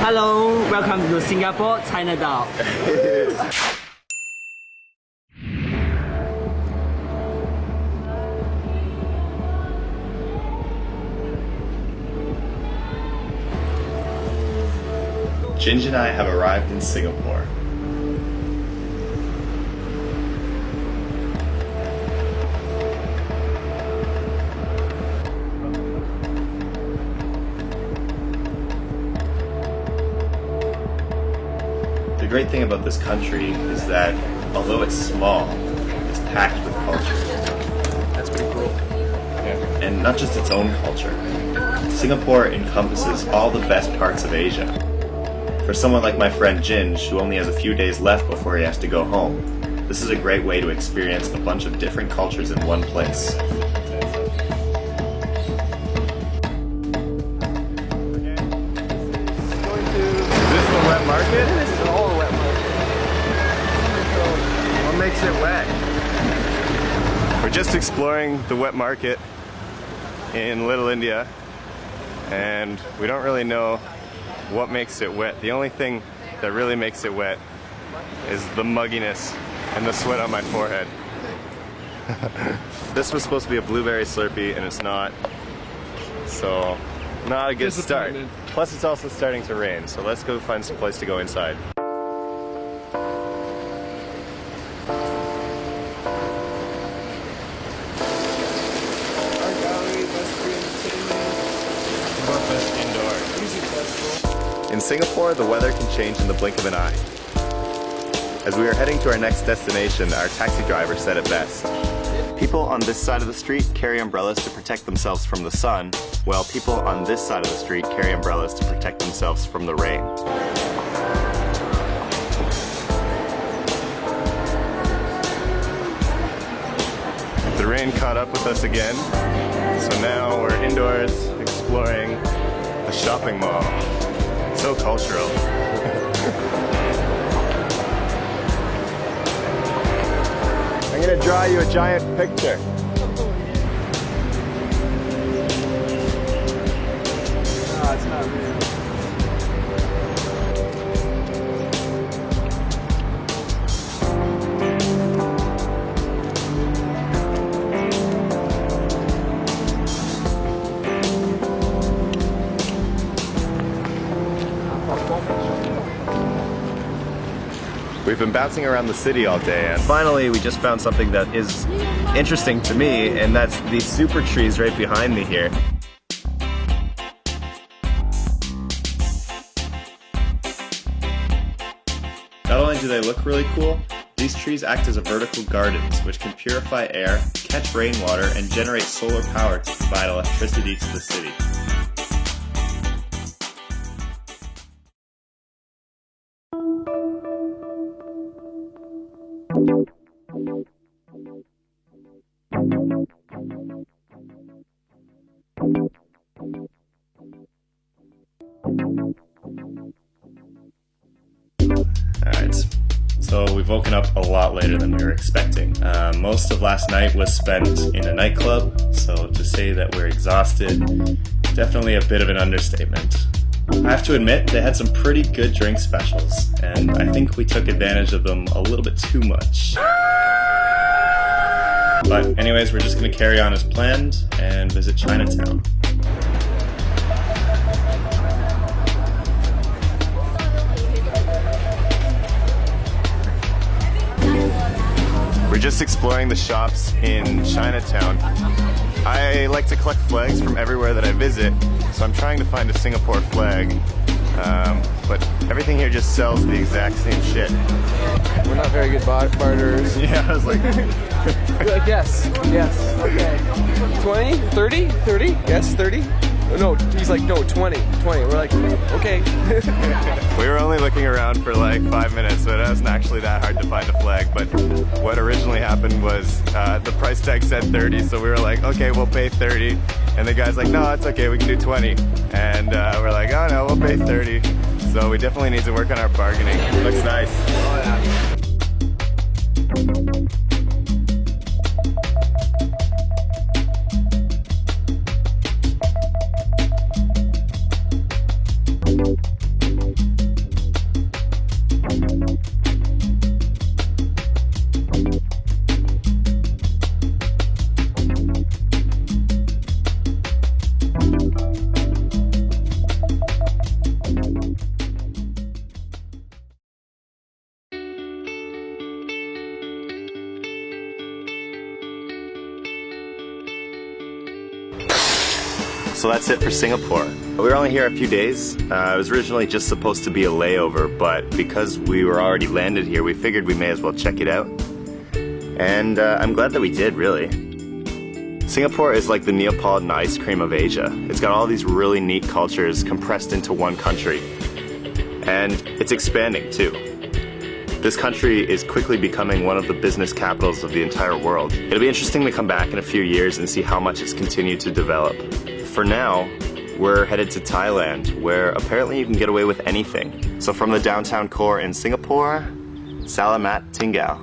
Hello, welcome to Singapore, Chinatown. Ginge and I have arrived in Singapore. The great thing about this country is that although it's small, it's packed with culture. That's pretty cool. Yeah. And not just its own culture. Singapore encompasses all the best parts of Asia. For someone like my friend Ginge, who only has a few days left before he has to go home, this is a great way to experience a bunch of different cultures in one place. Is this the wet market? This is all a wet market. What makes it wet? We're just exploring the wet market in Little India, and we don't really know what makes it wet. The only thing that really makes it wet is the mugginess and the sweat on my forehead. This was supposed to be a blueberry Slurpee and it's not. So, not a good start. Plus it's also starting to rain, so let's go find some place to go inside. In Singapore, the weather can change in the blink of an eye. As we are heading to our next destination, our taxi driver said it best. People on this side of the street carry umbrellas to protect themselves from the sun, while people on this side of the street carry umbrellas to protect themselves from the rain. The rain caught up with us again, so now we're indoors exploring the shopping mall. So cultural. I'm gonna draw you a giant picture. No, it's not real. We've been bouncing around the city all day, and finally we just found something that is interesting to me, and that's these super trees right behind me here. Not only do they look really cool, these trees act as a vertical gardens which can purify air, catch rainwater, and generate solar power to provide electricity to the city. Alright, so we've woken up a lot later than we were expecting. Most of last night was spent in a nightclub, so to say that we're exhausted, definitely a bit of an understatement. I have to admit, they had some pretty good drink specials, and I think we took advantage of them a little bit too much. But anyways, we're just going to carry on as planned and visit Chinatown. We're just exploring the shops in Chinatown. I like to collect flags from everywhere that I visit, so I'm trying to find a Singapore flag. But everything here just sells the exact same shit. We're not very good barterers. Yeah, I was like... We're like, yes, okay. 20, 30, 30, yes, 30. No, he's like, no, 20. We're like, okay. We were only looking around for like 5 minutes, so it wasn't actually that hard to find a flag, but what originally happened was the price tag said 30, so we were like, okay, we'll pay 30, and the guy's like, no, it's okay, we can do 20, and we're like, oh no, we'll pay 30, so we definitely need to work on our bargaining. Looks nice. Oh, yeah. So that's it for Singapore. We were only here a few days. It was originally just supposed to be a layover, but because we were already landed here, we figured we may as well check it out. And I'm glad that we did, really. Singapore is like the Neapolitan ice cream of Asia. It's got all these really neat cultures compressed into one country. And it's expanding too. This country is quickly becoming one of the business capitals of the entire world. It'll be interesting to come back in a few years and see how much it's continued to develop. For now, we're headed to Thailand, where apparently you can get away with anything. So from the downtown core in Singapore, Salamat Tinggal.